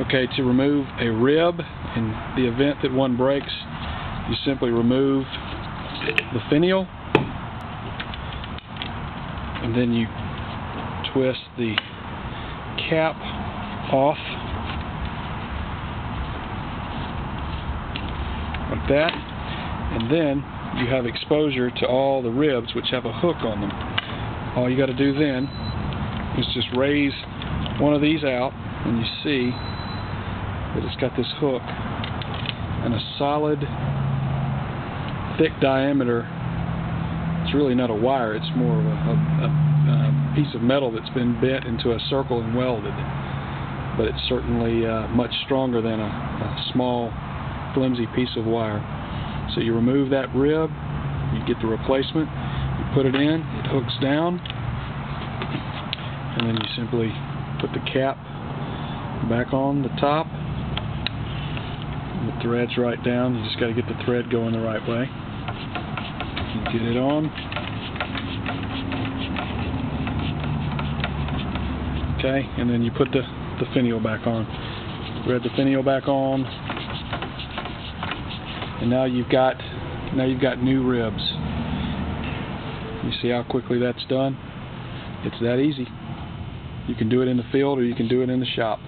Okay, to remove a rib, in the event that one breaks, you simply remove the finial, and then you twist the cap off like that, and then you have exposure to all the ribs which have a hook on them. All you got to do then is just raise one of these out, and you see that it's got this hook and a solid thick diameter. It's really not a wire, it's more of a piece of metal that's been bent into a circle and welded, but it's certainly much stronger than a small flimsy piece of wire. So you remove that rib, you get the replacement, you put it in, it hooks down, and then you simply put the cap back on the top. The thread's right down. You just got to get the thread going the right way. You get it on. Okay, and then you put the finial back on. Thread the finial back on, and now you've got new ribs. You see how quickly that's done? It's that easy. You can do it in the field or you can do it in the shop.